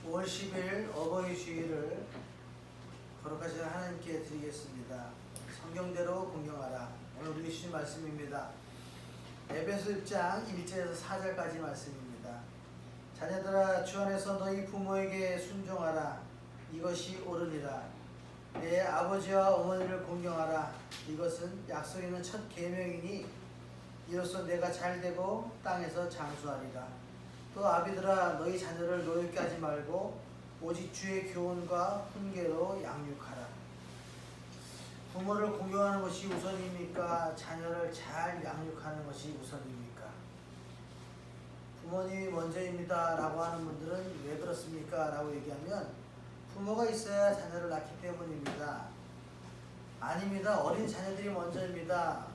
5월 10일 어버이 주일을 거룩하신 하나님께 드리겠습니다. 성경대로 공경하라. 오늘 우리 주신 말씀입니다. 에베소 6장 1절에서 4절까지 말씀입니다. 자녀들아, 주 안에서 너희 부모에게 순종하라. 이것이 옳으니라. 내 아버지와 어머니를 공경하라. 이것은 약속 있는 첫 계명이니 이로써 내가 잘되고 땅에서 장수하리라. 또 아비들아, 너희 자녀를 노엽게 하지 말고 오직 주의 교훈과 훈계로 양육하라. 부모를 공경하는 것이 우선입니까? 자녀를 잘 양육하는 것이 우선입니까? 부모님이 먼저입니다 라고 하는 분들은 왜 그렇습니까? 라고 얘기하면 부모가 있어야 자녀를 낳기 때문입니다. 아닙니다. 어린 자녀들이 먼저입니다.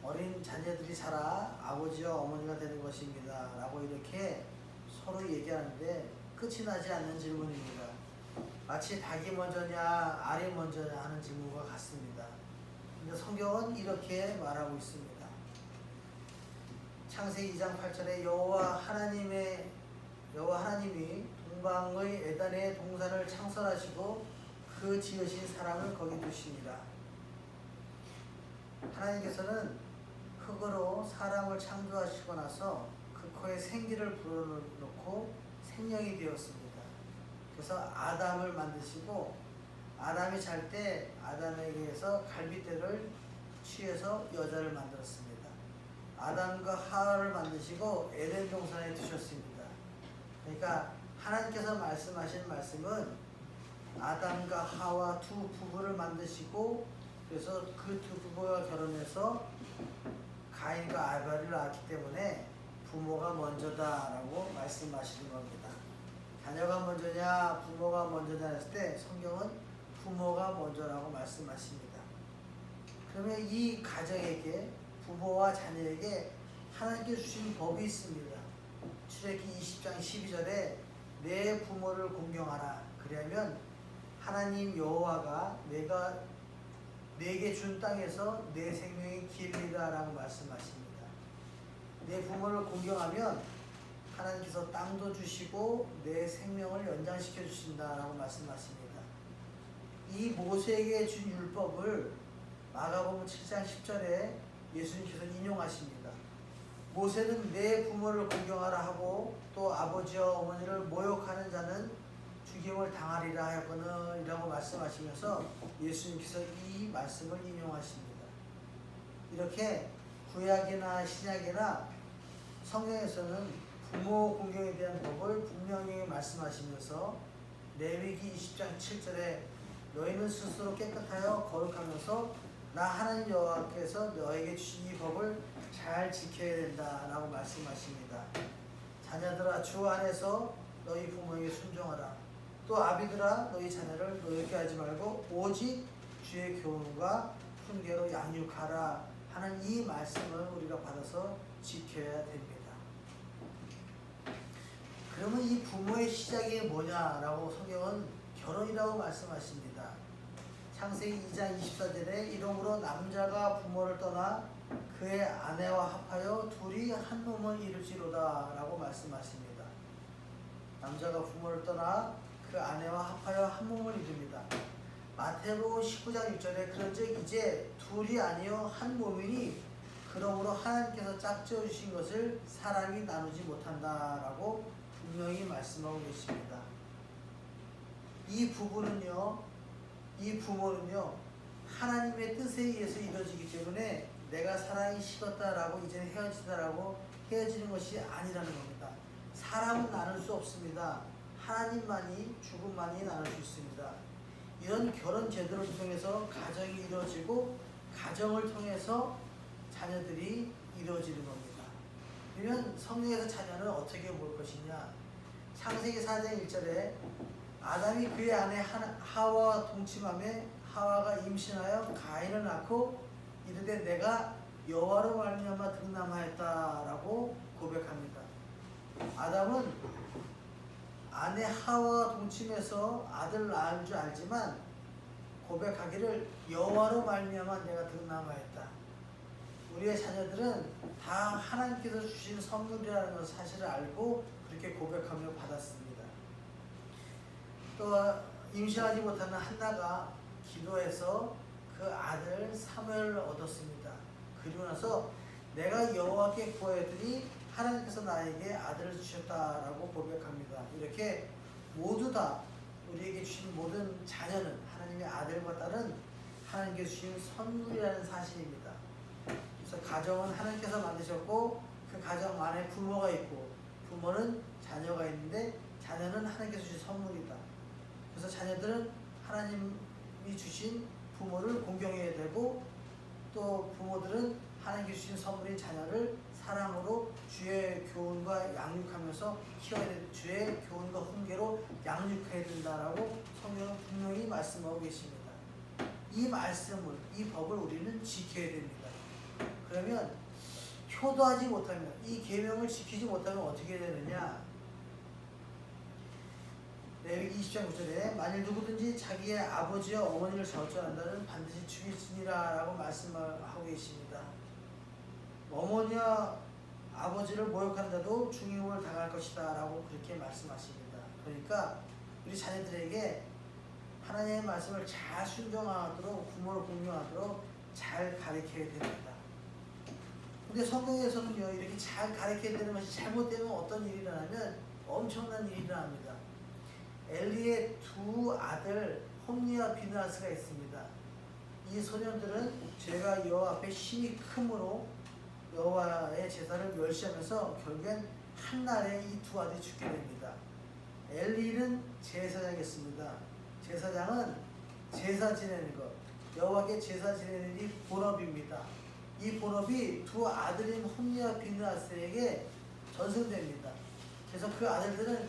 어린 자녀들이 자라 아버지와 어머니가 되는 것입니다 라고 이렇게 서로 얘기하는데 끝이 나지 않는 질문입니다. 마치 닭이 먼저냐 알이 먼저냐 하는 질문과 같습니다. 근데 성경은 이렇게 말하고 있습니다. 창세기 2장 8절에 여호와 하나님이 동방의 에덴의 동산을 창설하시고 그 지으신 사람을 거기 두시니라. 하나님께서는 흙으로 사람을 창조하시고 나서 그 코에 생기를 불어넣고 생명이 되었습니다. 그래서 아담을 만드시고 아담이 잘 때 아담에게 의해서 갈빗대를 취해서 여자를 만들었습니다. 아담과 하와를 만드시고 에덴 동산에 두셨습니다. 그러니까 하나님께서 말씀하신 말씀은 아담과 하와 두 부부를 만드시고 그래서 그 두 부부가 결혼해서 가인과 아벨을 낳았기 때문에 부모가 먼저다라고 말씀하시는 겁니다. 자녀가 먼저냐 부모가 먼저냐 했을 때 성경은 부모가 먼저라고 말씀하십니다. 그러면 이 가정에게 부모와 자녀에게 하나님께서 주신 법이 있습니다. 출애굽기 20장 12절에 내 부모를 공경하라. 그러면 하나님 여호와가 내게 준 땅에서 내 생명이 길리다 라고 말씀하십니다. 내 부모를 공경하면 하나님께서 땅도 주시고 내 생명을 연장시켜 주신다 라고 말씀하십니다. 이 모세에게 준 율법을 마가복음 7장 10절에 예수님께서 인용하십니다. 모세는 내 부모를 공경하라 하고 또 아버지와 어머니를 모욕하는 자는 죽임을 당하리라 하였거늘 이라고 말씀하시면서 예수님께서 이 말씀을 인용하십니다. 이렇게 구약이나 신약이나 성경에서는 부모 공경에 대한 법을 분명히 말씀하시면서 레위기 20장 7절에 너희는 스스로 깨끗하여 거룩하면서 나 하나님 여호와께서 너에게 주신 이 법을 잘 지켜야 된다라고 말씀하십니다. 자녀들아, 주 안에서 너희 부모에게 순종하라. 또 아비들아, 너희 자녀를 노엽게 하지 말고 오직 주의 교훈과 훈계로 양육하라 하는 이 말씀을 우리가 받아서 지켜야 됩니다. 그러면 이 부모의 시작이 뭐냐라고 성경은 결혼이라고 말씀하십니다. 창세기 2장 24절에 이러므로 남자가 부모를 떠나 그의 아내와 합하여 둘이 한 몸을 이룰지로다 라고 말씀하십니다. 남자가 부모를 떠나 그 아내와 합하여 한 몸을 이룹니다. 마태복음 19장 6절에 그런즉 이제 둘이 아니요 한 몸이니 그러므로 하나님께서 짝지어 주신 것을 사람이 나누지 못한다라고 분명히 말씀하고 계십니다. 이 부모는요 하나님의 뜻에 의해서 이루어지기 때문에 내가 사랑이 식었다라고 이제 헤어지다라고 헤어지는 것이 아니라는 겁니다. 사람은 나눌 수 없습니다. 하나님만이 죽음만이 나눌 수 있습니다. 이런 결혼 제도를 통해서 가정이 이루어지고 가정을 통해서 자녀들이 이루어지는 겁니다. 그러면 성경에서 자녀는 어떻게 볼 것이냐? 창세기 4장 1절에 아담이 그의 아내 하와와 동침하며 하와가 임신하여 가인을 낳고 이르되 내가 여호와로 말미암아 득남하였다라고 고백합니다. 아담은 아내 하와와 동침해서 아들 낳은 줄 알지만 고백하기를 여호와로 말미암아 내가 득남하였다. 우리의 자녀들은 다 하나님께서 주신 선물이라는 사실을 알고 그렇게 고백하며 받았습니다. 또 임신하지 못하는 한나가 기도해서 그 아들 사무엘을 얻었습니다. 그리고 나서 내가 여호와께 구하였더니 하나님께서 나에게 아들을 주셨다라고 고백합니다. 이렇게 모두 다 우리에게 주신 모든 자녀는 하나님의 아들과 딸은 하나님께서 주신 선물이라는 사실입니다. 그래서 가정은 하나님께서 만드셨고 그 가정 안에 부모가 있고 부모는 자녀가 있는데 자녀는 하나님께서 주신 선물이다. 그래서 자녀들은 하나님이 주신 부모를 공경해야 되고 또 부모들은 하나님께서 주신 선물인 자녀를 사랑으로 주의 교훈과 양육하면서 키워야 돼. 주의 교훈과 훈계로 양육해야 된다라고 성경은 분명히 말씀하고 계십니다. 이 말씀을, 이 법을 우리는 지켜야 됩니다. 그러면 효도하지 못하면, 이 계명을 지키지 못하면 어떻게 되느냐? 레위기 20장 9절에 만일 누구든지 자기의 아버지와 어머니를 저주한다면 반드시 죽일지니라 라고 말씀하고 계십니다. 어머니와 아버지를 모욕하는 자도 중형을 당할 것이다 라고 그렇게 말씀하십니다. 그러니까 우리 자녀들에게 하나님의 말씀을 잘 순종하도록 부모를 공경하도록 잘 가르쳐야 됩니다. 근데 성경에서는요, 이렇게 잘 가르쳐야 되는 것이 잘못되면 어떤 일이 일어나면 엄청난 일이 일어납니다. 엘리의 두 아들 홈니와 비느하스가 있습니다. 이 소년들은 죄가 여호와 앞에 심히 크므로 여호와의 제사를 멸시하면서 결국엔 한날에 이 두 아들이 죽게 됩니다. 엘리는 제사장이었습니다. 제사장은 제사 지내는 것, 여호와께 제사 지내는 일이 본업입니다. 이 본업이 두 아들인 홈니와 비느하스에게 전승됩니다. 그래서 그 아들들은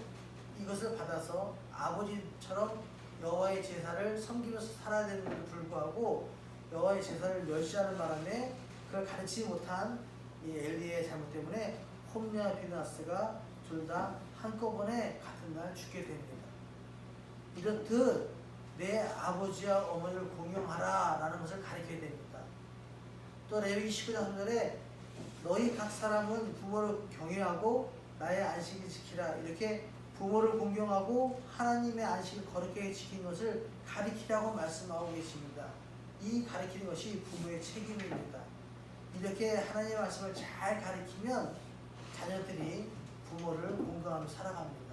이것을 받아서 아버지처럼 여호와의 제사를 섬기면서 살아야 되는데도 불구하고 여호와의 제사를 멸시하는 바람에 그걸 가르치지 못한 이 엘리의 잘못 때문에 홈니와 비느하스가 둘 다 한꺼번에 같은 날 죽게 됩니다. 이렇듯 내 아버지와 어머니를 공경하라 라는 것을 가르쳐야 됩니다. 또 레위기 19장 3절에 너희 각 사람은 부모를 경외하고 나의 안식을 지키라, 이렇게 부모를 공경하고 하나님의 안식을 거룩하게 지키는 것을 가르치라고 말씀하고 계십니다. 이 가르치는 것이 부모의 책임입니다. 이렇게 하나님의 말씀을 잘 가르치면 자녀들이 부모를 공경하며 살아갑니다.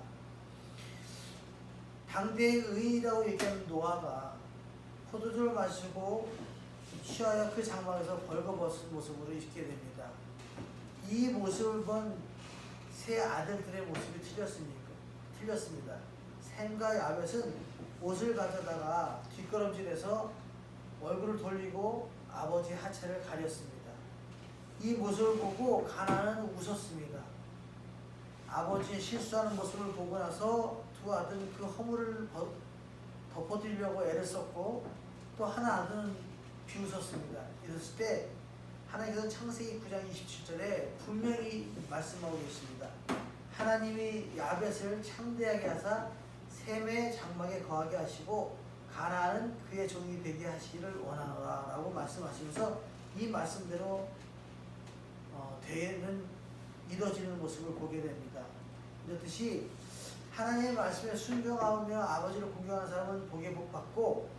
당대의 의인이라고 얘기하는 노아가 포도주를 마시고 취하여 그 장막에서 벌거벗은 모습으로 있게 됩니다. 이 모습을 본 세 아들들의 모습이 틀렸습니다. 셈과 야벳은 옷을 가져다가 뒷걸음질해서 얼굴을 돌리고 아버지 하체를 가렸습니다. 이 모습을 보고 가나안은 웃었습니다. 아버지의 실수하는 모습을 보고 나서 두 아들은 그 허물을 덮어드리려고 애를 썼고 또 하나 아들은 비웃었습니다. 이랬을 때 하나님께서 창세기 9장 27절에 분명히 말씀하고 계십니다. 하나님이 야벳을 창대하게 하사 셈의 장막에 거하게 하시고 가나안은 그의 종이 되게 하시기를 원하노라 라고 말씀하시면서 이 말씀대로 되는 이루어지는 모습을 보게 됩니다. 이렇듯이 하나님의 말씀에 순종하며 아버지를 공경하는 사람은 복의 복 받고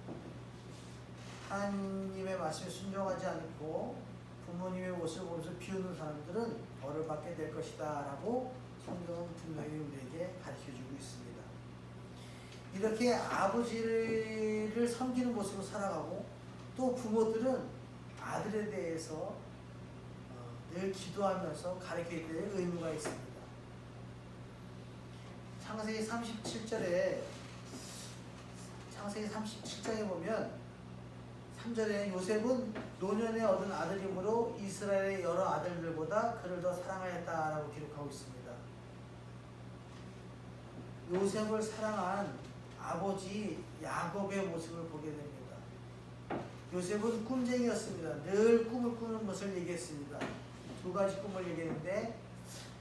하나님의 말씀에 순종하지 않고 부모님의 모습을 보면서 비웃는 사람들은 벌을 받게 될 것이다 라고 성경은 분명히 우리에게 가르쳐주고 있습니다. 이렇게 아버지를 섬기는 모습으로 살아가고 또 부모들은 아들에 대해서 늘 기도하면서 가르쳐야 될 의무가 있습니다. 창세기 37장에 보면 3절에 요셉은 노년에 얻은 아들이므로 이스라엘의 여러 아들들보다 그를 더 사랑하였다라고 기록하고 있습니다. 요셉을 사랑한 아버지 야곱의 모습을 보게 됩니다. 요셉은 꿈쟁이였습니다. 늘 꿈을 꾸는 것을 얘기했습니다. 두 가지 꿈을 얘기했는데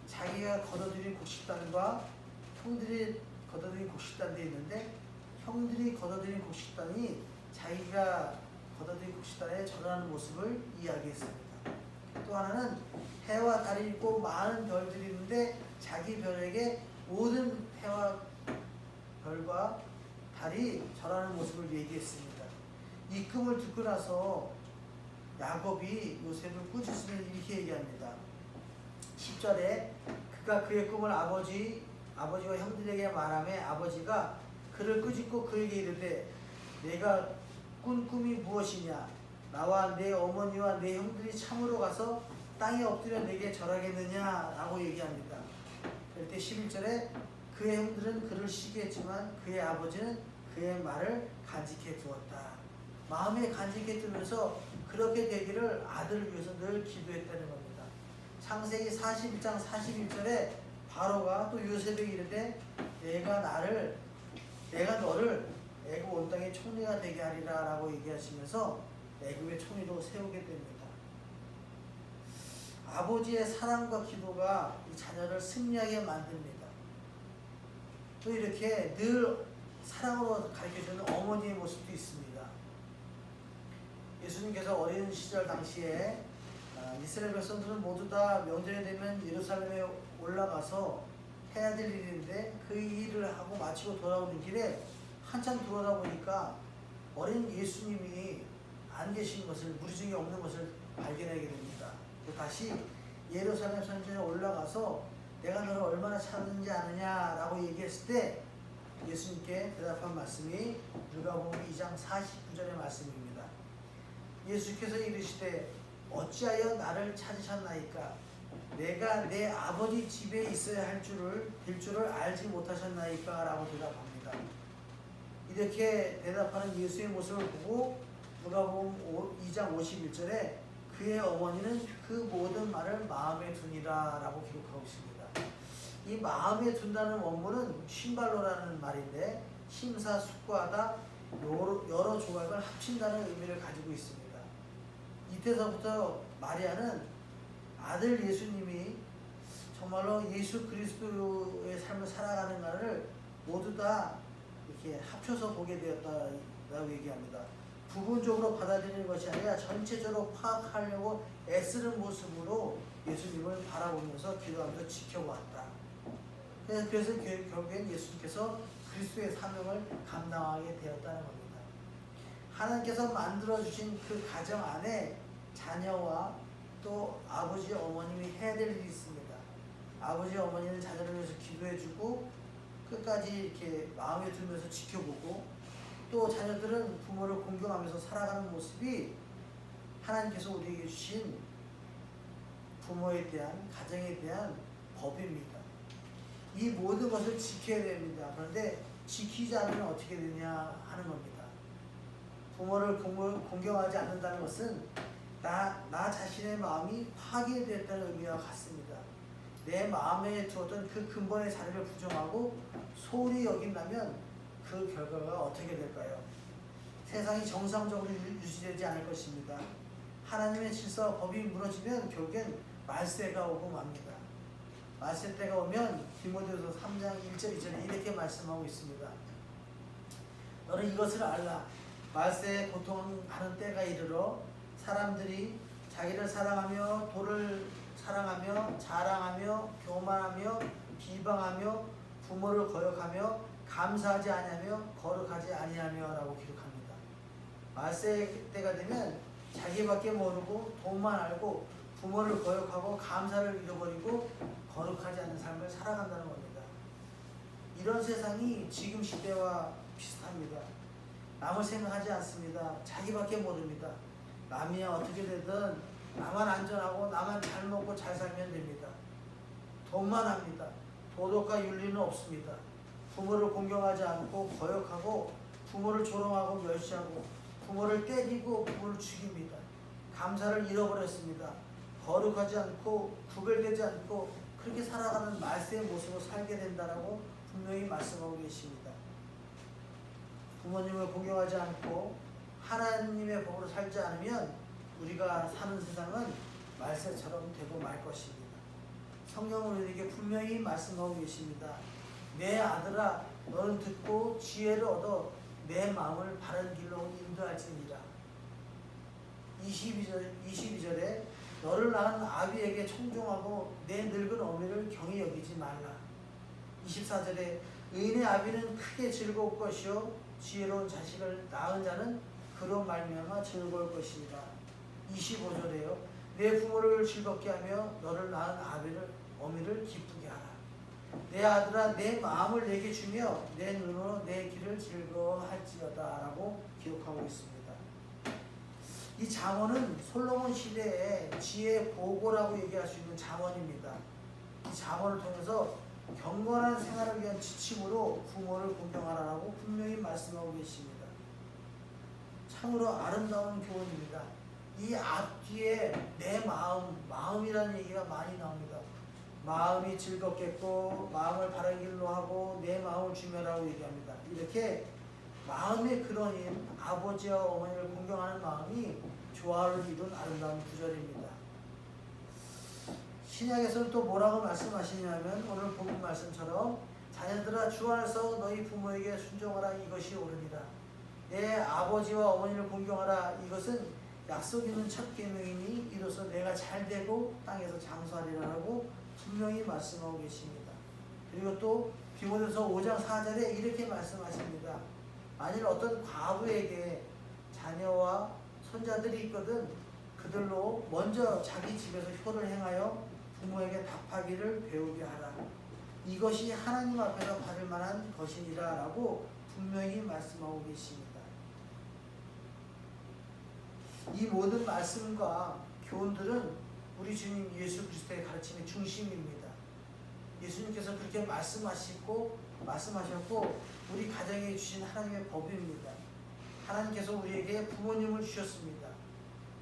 자기가 거둬들인 곡식단과 형들이 거둬들인 곡식단도 있는데 형들이 거둬들인 곡식단이 자기가 거둬들인 곡식단에 절하는 모습을 이야기했습니다. 또 하나는 해와 달이 있고 많은 별들이 있는데 자기 별에게 모든 해와 별과 달이 절하는 모습을 얘기했습니다. 이 꿈을 듣고 나서 야곱이 요셉을 꾸짖으며 이렇게 얘기합니다. 10절에 그가 그의 꿈을 아버지와 형들에게 말하매 아버지가 그를 꾸짖고 그에게 이르되 내가 꾼 꿈이 무엇이냐? 나와 내 어머니와 내 형들이 참으로 가서 땅에 엎드려 내게 절하겠느냐? 라고 얘기합니다. 그럴 때 11절에 그의 형들은 그를 시기했지만 그의 아버지는 그의 말을 간직해 두었다. 마음에 간직해 두면서 그렇게 되기를 아들을 위해서 늘 기도했다는 겁니다. 창세기 41장 41절에 바로가 또 요셉에게 이르되 내가 너를 애굽 온 땅의 총리가 되게 하리라 라고 얘기하시면서 애굽의 총리로 세우게 됩니다. 아버지의 사랑과 기도가 이 자녀를 승리하게 만듭니다. 또 이렇게 늘 사랑으로 가르쳐주는 어머니의 모습도 있습니다. 예수님께서 어린 시절 당시에 이스라엘 백성들은 모두 다 명절이 되면 예루살렘에 올라가서 해야 될 일인데 그 일을 하고 마치고 돌아오는 길에 한참 돌아다 보니까 어린 예수님이 안 계신 것을, 무리 중에 없는 것을 발견하게 됩니다. 다시 예루살렘 성전에 올라가서 내가 너를 얼마나 찾았는지 아느냐라고 얘기했을 때 예수님께 대답한 말씀이 누가복음 2장 49절의 말씀입니다. 예수께서 이르시되 어찌하여 나를 찾으셨나이까? 내가 내 아버지 집에 있어야 될 줄을 알지 못하셨나이까? 라고 대답합니다. 이렇게 대답하는 예수의 모습을 보고 누가복음 2장 51절에 그의 어머니는 그 모든 말을 마음에 두니라 라고 기록하고 있습니다. 이 마음에 둔다는 원문은 쉰발로라는 말인데 심사숙고하다 여러 조각을 합친다는 의미를 가지고 있습니다. 이때서부터 마리아는 아들 예수님이 정말로 예수 그리스도의 삶을 살아가는 날을 모두 다 이렇게 합쳐서 보게 되었다고 얘기합니다. 부분적으로 받아들이는 것이 아니라 전체적으로 파악하려고 애쓰는 모습으로 예수님을 바라보면서 기도하면서 지켜보았다. 그래서 결국엔 예수님께서 그리스도의 사명을 감당하게 되었다는 겁니다. 하나님께서 만들어주신 그 가정 안에 자녀와 또 아버지 어머님이 해야 될 일이 있습니다. 아버지 어머니는 자녀를 위해서 기도해주고 끝까지 이렇게 마음에 들면서 지켜보고 또 자녀들은 부모를 공경하면서 살아가는 모습이 하나님께서 우리에게 주신 부모에 대한, 가정에 대한 법입니다. 이 모든 것을 지켜야 됩니다. 그런데 지키지 않으면 어떻게 되냐 하는 겁니다. 부모를 공경하지 않는다는 것은 나 자신의 마음이 파괴되었다는 의미와 같습니다. 내 마음에 두었던 그 근본의 자리를 부정하고 소홀히 여긴다면 그 결과가 어떻게 될까요? 세상이 정상적으로 유지되지 않을 것입니다. 하나님의 질서와 법이 무너지면 결국엔 말세가 오고 맙니다. 말세 때가 오면 디모데후서 3장 1절 2절에 이렇게 말씀하고 있습니다. 너는 이것을 알라. 말세에 고통하는 때가 이르러 사람들이 자기를 사랑하며 도를 사랑하며 자랑하며 교만하며 비방하며 부모를 거역하며 감사하지 아니하며 거룩하지 아니하며 라고 기록합니다. 말세 때가 되면 자기밖에 모르고 돈만 알고 부모를 거역하고 감사를 잃어버리고 거룩하지 않은 삶을 살아간다는 겁니다. 이런 세상이 지금 시대와 비슷합니다. 남을 생각하지 않습니다. 자기밖에 모릅니다. 남이야 어떻게 되든 나만 안전하고 나만 잘 먹고 잘 살면 됩니다. 돈만 합니다. 도덕과 윤리는 없습니다. 부모를 공경하지 않고 거역하고 부모를 조롱하고 멸시하고 부모를 때리고 부모를 죽입니다. 감사를 잃어버렸습니다. 거룩하지 않고 구별되지 않고 그렇게 살아가는 말세의 모습으로 살게 된다라고 분명히 말씀하고 계십니다. 부모님을 공경하지 않고 하나님의 법으로 살지 않으면 우리가 사는 세상은 말세처럼 되고 말 것입니다. 성경은 우리에게 분명히 말씀하고 계십니다. 내 아들아 너는 듣고 지혜를 얻어 내 마음을 바른 길로 인도할지니라. 22절에 너를 낳은 아비에게 청종하고 내 늙은 어미를 경히 여기지 말라. 24절에 의인의 아비는 크게 즐거울 것이요 지혜로운 자식을 낳은 자는 그로 말미암아 즐거울 것이니라. 25절에요. 내 부모를 즐겁게 하며 너를 낳은 어미를 기쁘게 하라. 내 아들아 내 마음을 내게 주며 내 눈으로 내 길을 즐거워할지어다 라고 기록하고 있습니다. 이 잠언은 솔로몬 시대의 지혜의 보고라고 얘기할 수 있는 잠언입니다. 이 잠언을 통해서 경건한 생활을 위한 지침으로 부모를 공경하라고 분명히 말씀하고 계십니다. 참으로 아름다운 교훈입니다. 이 앞뒤에 내 마음이라는 얘기가 많이 나옵니다. 마음이 즐겁겠고 마음을 바른 길로 하고 내 마음을 주며라고 얘기합니다. 이렇게 마음의 근원인 아버지와 어머니를 공경하는 마음이 조화를 이룬 아름다운 구절입니다. 신약에서는 또 뭐라고 말씀하시냐면 오늘 본문 말씀처럼 자녀들아 주 안에서 너희 부모에게 순종하라 이것이 옳으니라. 내 아버지와 어머니를 공경하라 이것은 약속 있는 첫 계명이니 이로써 내가 잘되고 땅에서 장수하리라고 분명히 말씀하고 계십니다. 그리고 또 디모데서 5장 4절에 이렇게 말씀하십니다. 만일 어떤 과부에게 자녀와 손자들이 있거든 그들로 먼저 자기 집에서 효를 행하여 부모에게 답하기를 배우게 하라. 이것이 하나님 앞에서 받을 만한 것이니라 라고 분명히 말씀하고 계십니다. 이 모든 말씀과 교훈들은 우리 주님 예수 그리스도의 가르침의 중심입니다. 예수님께서 그렇게 말씀하셨고 우리 가정에 주신 하나님의 법입니다. 하나님께서 우리에게 부모님을 주셨습니다.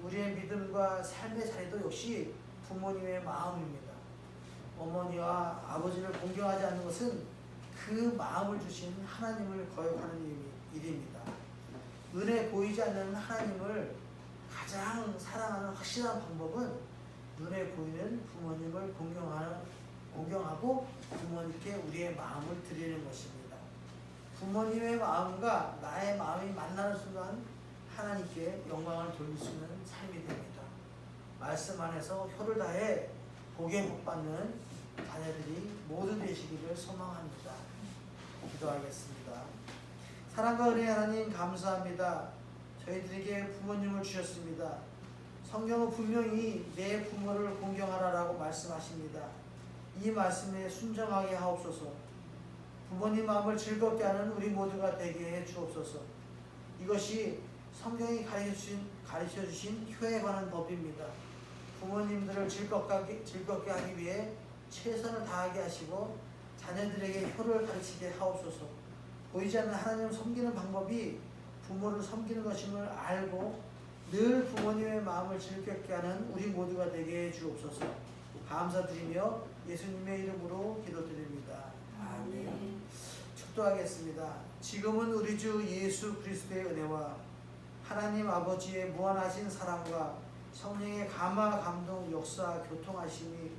우리의 믿음과 삶의 자리도 역시 부모님의 마음입니다. 어머니와 아버지를 공경하지 않는 것은 그 마음을 주신 하나님을 거역하는 일입니다. 은혜 보이지 않는 하나님을 가장 사랑하는 확실한 방법은 눈에 보이는 부모님을 공경하고 부모님께 우리의 마음을 드리는 것입니다. 부모님의 마음과 나의 마음이 만나는 순간 하나님께 영광을 돌릴 수 있는 삶이 됩니다. 말씀 안에서 효를 다해 복에 못 받는 자녀들이 모두 되시기를 소망합니다. 기도하겠습니다. 사랑과 은혜의 하나님 감사합니다. 저희들에게 부모님을 주셨습니다. 성경은 분명히 내 부모를 공경하라라고 말씀하십니다. 이 말씀에 순종하게 하옵소서. 부모님 마음을 즐겁게 하는 우리 모두가 되게 해 주옵소서. 이것이 성경이 가르쳐주신 효에 관한 법입니다. 부모님들을 즐겁게 하기 위해 최선을 다하게 하시고 자녀들에게 효를 가르치게 하옵소서. 보이지 않는 하나님을 섬기는 방법이 부모를 섬기는 것임을 알고 늘 부모님의 마음을 즐겁게 하는 우리 모두가 되게 해 주옵소서. 감사드리며 예수님의 이름으로 기도드립니다. 아멘. 축도하겠습니다. 지금은 우리 주 예수 그리스도의 은혜와 하나님 아버지의 무한하신 사랑과 성령의 감화 감동 역사 교통하심이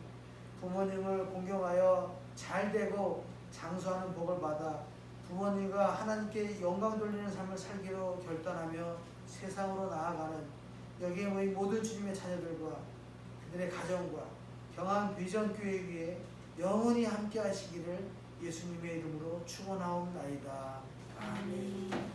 부모님을 공경하여 잘되고 장수하는 복을 받아 부모님과 하나님께 영광 돌리는 삶을 살기로 결단하며 세상으로 나아가는 여기에 모인 모든 주님의 자녀들과 그들의 가정과 경안 비전교회 위에 영원히 함께 하시기를 예수님의 이름으로 축원하옵나이다. 아멘.